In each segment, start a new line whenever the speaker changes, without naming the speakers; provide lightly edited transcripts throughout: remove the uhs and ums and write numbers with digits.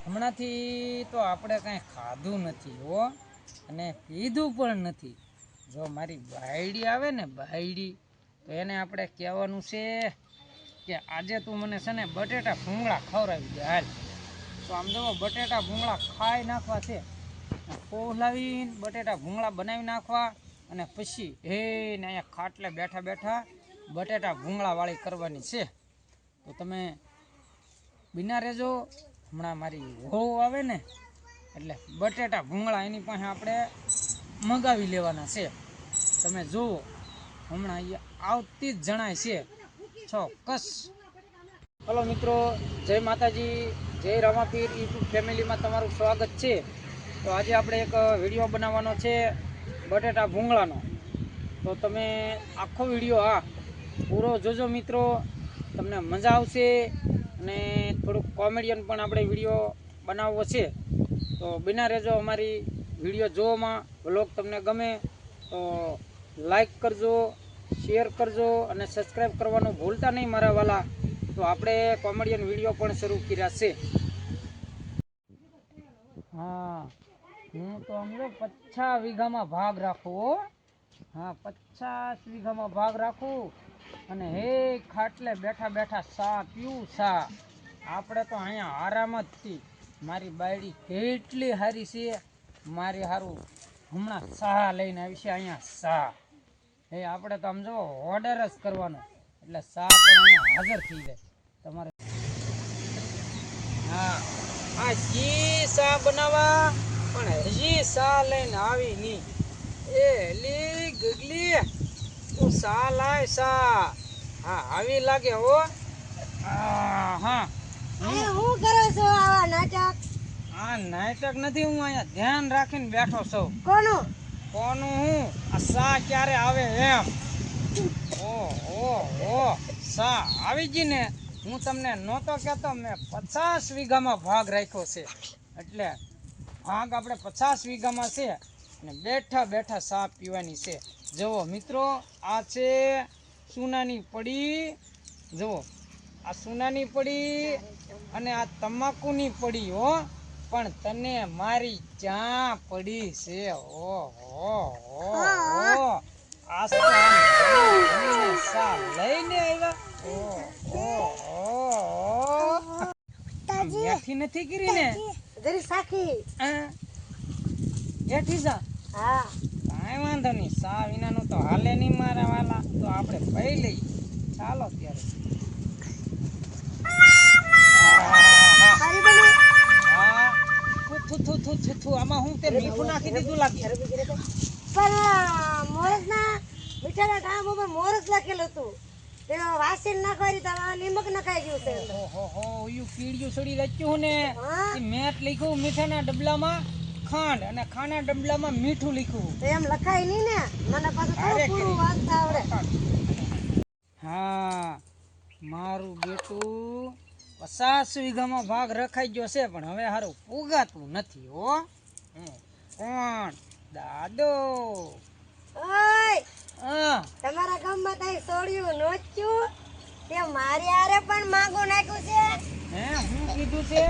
હમણાંથી તો આપણે કાંઈ ખાધું નથી હો, અને પીધું પણ નથી. જો મારી બાયડી આવે ને બાયડી, તો એને આપણે કહેવાનું છે કે આજે તું મને છે ને બટેટા ભૂંગળા ખવડાવી દે હાલ. તો આમ જો બટેટા ભૂંગળા ખાઈ નાખવા છે, પોલાવીને બટેટા ભૂંગળા બનાવી નાખવા, અને પછી ને અહીંયા ખાટલે બેઠા બેઠા બટેટા ભૂંગળાવાળી કરવાની છે. તો તમે બિના રહેજો. હમણાં મારી વહુ આવે ને એટલે બટેટા ભૂંગળા એની પાસે આપણે મગાવી લેવાના છે. તમે જુઓ હમણાં અહીંયા આવતી જ જણાય છે ચોક્કસ. હલો મિત્રો, જય માતાજી, જય રામાપીર યુટ્યુબ ફેમિલીમાં તમારું સ્વાગત છે. તો આજે આપણે એક વિડીયો બનાવવાનો છે બટેટા ભૂંગળાનો. તો તમે આખો વિડીયો પૂરો જોજો મિત્રો, તમને મજા આવશે. અને થોડુંક કોમેડિયન પણ આપણે વિડીયો બનાવવો છે. તો બિના રહેજો અમારી વિડીયો જોવામાં. વ્લોગ તમને ગમે તો લાઈક કરજો, શેર કરજો અને સબસ્ક્રાઈબ કરવાનું ભૂલતા નહીં મારા વાલા. તો આપણે કોમેડિયન વિડીયો પણ શરૂ કર્યા છે. હા, હું તો સમજો 50 વીઘામાં ભાગ રાખું. હા, 50 વીઘામાં ભાગ રાખું અને હે ખાટલે બેઠા બેઠા સા પીવું સા. આપણે તો અહીંયા આરામ જ થી. મારી બાયડી કેટલી સારી છે, મારી સારું હમણાં સા લઈને આવી છે અહીંયા સા. આપણે તો આમ જો ઓર્ડર જ કરવાનો એટલે સા પણ અહીંયા હાજર થઈ જાય તમારે. હા, આ જી સા બનાવવા પણ હજી સા લઈને આવી નહીં. લી ગગલી તું સા લાય સા. હા, આવી લાગે હો. હા,
હું કરો છો આવા નાટક?
આ નાટક નથી, હું અહીંયા ધ્યાન રાખીને બેઠો છું.
કોનું
હું આ સા ક્યારે આવે એમ. ઓ સા આવી ગઈ ને. હું તમને નહોતો કહેતો, મેં 50 વીઘામાં ભાગ રાખ્યો છે. એટલે ભાગ આપણે 50 વીઘામાં છે અને બેઠા બેઠા સા પીવાની છે. જુઓ મિત્રો, આ છે સોનાની પડી. જુઓ આ સોનાની પડી અને આ તમાકુની પડી હો. પણ તને મારી ક્યાં પડી છે. આ સા લઈને આવ્યા. નથી કરી ને
જરી સાખી
એઠી સા.
હા,
કાંઈ વાંધો નહીં, સા વિનાનું તો હાલે નહીં મારા વાલા. તો આપણે પી લઈએ. ચાલો ત્યારે. આમાં હું તે મીઠું નાખી દીધું લાગે.
પણ મોરસના મીઠાના ટામ ઉપર મોરસ લખેલું હતું. તે વાસીન નાખવાની તો નિમક નખાઈ ગયું છે.
ઓહો, ઓયું પીળિયું છોડી રાખ્યું ને.
હા,
મેટ લખ્યું મીઠાના ડબલામાં ખાંડ અને ખાના ડબલામાં મીઠું લખ્યું.
તો એમ લખાય નહીં ને. મને પાછું થોડું પૂરું વાંચતા આવડે.
હા, મારું બેટું 50 વીઘામાં ભાગ રખાઈ ગયો છે, પણ હવે હારું પુગાતું નથી હો. કોણ? દાદો.
ઓય, તમારા ગામમાં કઈ સોડ્યું નોચ્યું? તે મારી હારે પણ માંગુ નાખ્યું છે.
હું કીધું છે?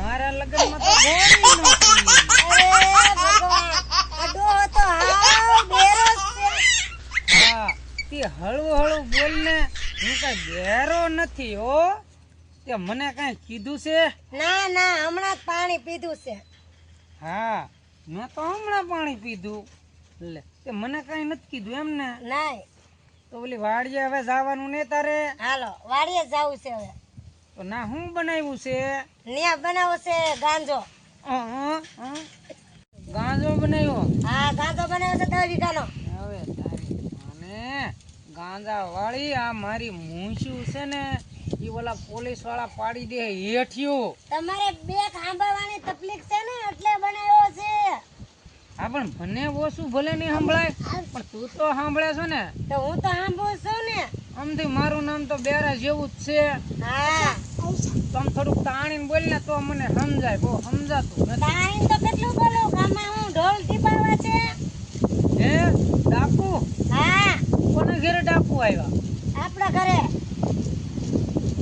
મારા લગ્નમાં તો હળવું હળવું બોલ ને. હું કઈ બેરો નથી હો. તે મને કઈ કીધું છે?
ના ના, હમણાં જ પાણી પીધું છે.
હા, મેં તો હમણાં પાણી પીધું. લે, તે મને કઈ નથી કીધું એમ ને?
નહીં.
તો ઓલી વાડીએ હવે જવાનું ને તારે?
હાલો, વાડીએ જવું છે હવે.
તો ના, હું બનાવ્યું છે?
નિયા બનાવો છે ગાંજો.
ગાંજો બનાવ્યો?
હા, ગાંજો બનાવ્યો છે 10 વીઘાનો.
હવે તારી અને ગાંજા વાળી આ મારી મૂંછું છે ને, ઈ ઓલા પોલીસ વાળા પાડી દે હેઠિયું.
તમારે બે સાંભળવાની તકલીફ છે ને એટલે બનાવ્યો છે.
હા, પણ મને ઓછું ભલે નહીં સંભળાય, પણ તું તો સાંભળે છો ને.
તો હું તો સાંભળું છું ને.
આમથી મારું નામ તો બેરા જેવું જ છે.
હા,
તમે થોડુંક તાણીને બોલ ને તો મને સમજાય. બહુ સમજાતું નથી.
તાણી તો કેટલું બોલું. ગામમાં હું ઢોલ ટીપાવા છે.
હે ડાકુ?
હા,
કોને ઘરે ડાકુ આવ્યા?
આપણા ઘરે.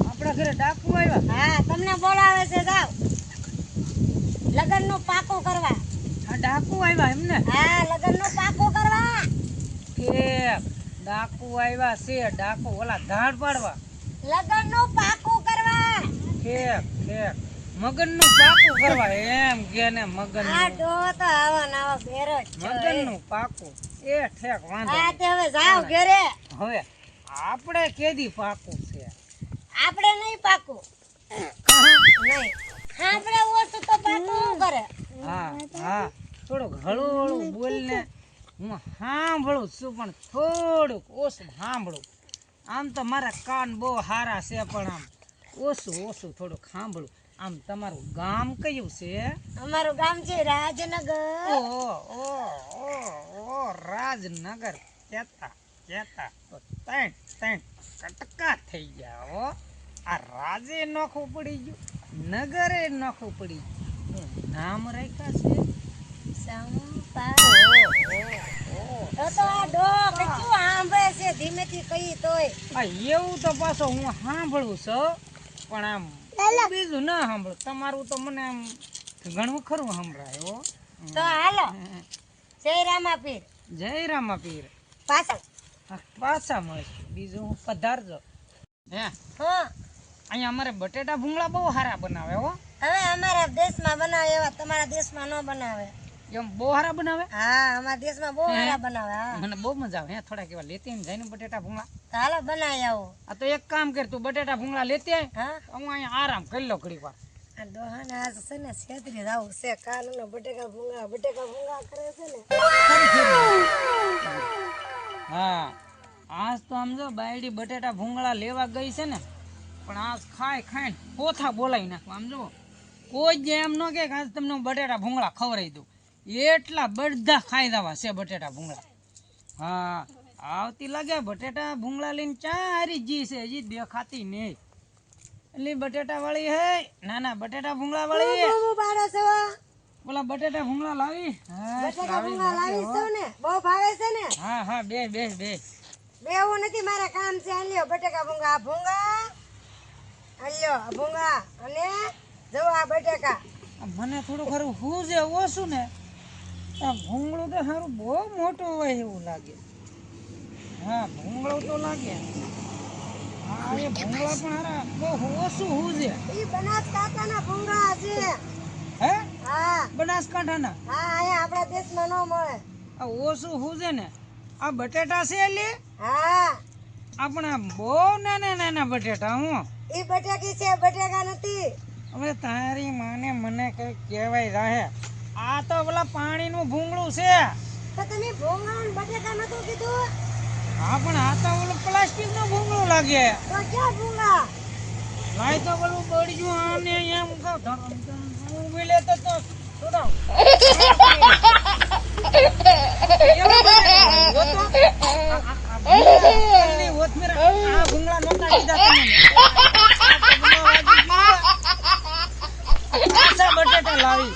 આપણા ઘરે ડાકુ આવ્યા?
હા, તમને બોલાવે છે, જાવ લગ્નનું પાકું કરવા.
આ ડાકુ આવ્યા એમને?
હા, લગ્નનું પાકું કરવા.
ઠેક, ડાકુ આવ્યા છે. ડાકુ ઓલા ધાડ પાડવા?
લગ્નનું પાકું કરવા.
ઠેક ઠેક, મગનનું પાકું કરવા એમ કે ને?
આ
મગનનું
ડો તો આવો ને આવો બેરો જ છે.
મગનનું પાકું. એ ઠેક, વાંધો
હા,
નહીં.
તે હવે જાવ ઘરે.
હવે આપણે કેદી પાકું છે?
આપણે નહીં પાકું. નહીં. આપણે ઓછું તો પાકું શું કરે?
હા હા, થોડુંક હળવું હળવું બોલ ને. હું સાંભળું છું પણ થોડુંક ઓછું સાંભળું. આમ તો મારા કાન બહુ સારા છે પણ આમ ઓછું ઓછું થોડુંક સાંભળું. આમ તમારું ગામ કયું છે?
અમારું ગામ છે રાજનગર.
ઓ ઓ ઓ ઓ રાજનગર. કેતા કેતા તો ત્રણ ત્રણ કટકા થઈ ગયા હો. આ રાજે નોખું પડી ગયું, નગરે નોખું પડી ગયું. શું નામ રાખ્યા છે?
સંપા.
ઓહો.
તો આ ડો કચું સાંભળે છે ધીમેથી કહી તોય.
આ એવું તો પાછો હું સાંભળું છું પણ આમ બીજું ના સાંભળું. તમારું તો મને આમ ઘણું ખરું સંભળાય હો.
તો હાલો જય રામા પીર.
જય રામા પીર.
પાછળ.
હા, પાછા મળશે. બીજું હું પધારજો. હે,
હા,
અહીંયા અમારે બટેટા ભૂંગળા બહુ સારા બનાવે હો.
હવે અમારા દેશમાં બનાવે એવા તમારા દેશમાં ન બનાવે.
એમ બહુ સારા બનાવે?
હા, અમારા દેશમાં બહુ સારા બનાવે. હા,
મને બહુ મજા આવે. હે, થોડાક એવા લેતી આવીને જાય ને બટેટા ભૂંગળા.
તો હાલો બનાવી આવો.
આ તો એક કામ કર, તું બટેટા ભૂંગળા લેતી આય,
હા,
હું અહીંયા આરામ કરી લો ઘડી વાર.
આ ડોહાને આજ છે ને છેતરી જાવું છે. કાનુનો બટેકા ભૂંગા કરે છે ને.
હા, આજ તો આમ જો બાયડી બટેટા ભૂંગળા લેવા ગઈ છે ને, પણ આજ ખાઈ ખાઈને પોથા બોલાવી નાખવા. આમ જો કોઈ જ એમ ન કે આજ તમને હું બટેટા ભૂંગળા ખવડાવી દઉં. એટલા બધા ખાઈ દેવા છે બટેટા ભૂંગળા. હા, આવતી લાગે બટેટા ભૂંગળા લઈને ચારી જી છે, હજી દેખાતી નહીં. એટલે બટેટા વાળી હે, ના ના બટેટા ભૂંગળા વાળી.
બહુ બાળો છો.
બોલા બટેટા ભૂંગળા લાવી? હા,
બટેકા ભૂંગા લાવી છું ને, બહુ ભાવે છે ને.
હા હા, બે બે બે.
બેવું નથી, મારા કામ છે. આલ્યો બટેકા ભૂંગા. આ ભૂંગા આલ્યો, આ ભૂંગા અને જો આ બટેકા.
મને થોડું ખરું હું જે ઓછું ને, આ ભૂંગળું તો સારું બહુ મોટું હોય એવું લાગે. હા, ભૂંગળું તો લાગે. હા, એ ભૂંગળા પણ સારા બહુ ઓછું હું છે.
ઈ બનાસકાંઠાના ભૂંગા છે.
હે,
હા
બનાસકાંઠાના?
હા, અહીંયા આપણા દેશમાં ન મળે.
આ ઓછું હું છે ને, આ બટેટા છે એટલે
હા,
આપણા બહુ નાના નાના બટેટા. હું
ઈ બટેકી છે, બટેકા નથી.
હવે તારી માને મને કઈ કહેવાય રાહે. આ તો પેલા પાણીનું ભૂંગળું છે.
તો તમે ભૂંગા ને બટેકા નતું કીધું?
હા, પણ આ તો ઓલું પ્લાસ્ટિક નું ભૂંગળું લાગે.
તો ક્યાં ભૂંગા?
લાય તો પેલું બળ્યું આને એમ કહું ઉભી લે તો છોડાવ. એવા બટેટા હોત તો? આ હોત મેરા આ ભૂંગળા નહોતા કીધા તમે. પાછા બટેટા લાવી.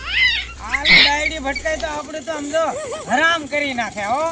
આ ડાયડી ભટકાય તો આપણે તો સમજો હરામ કરી નાખે હો.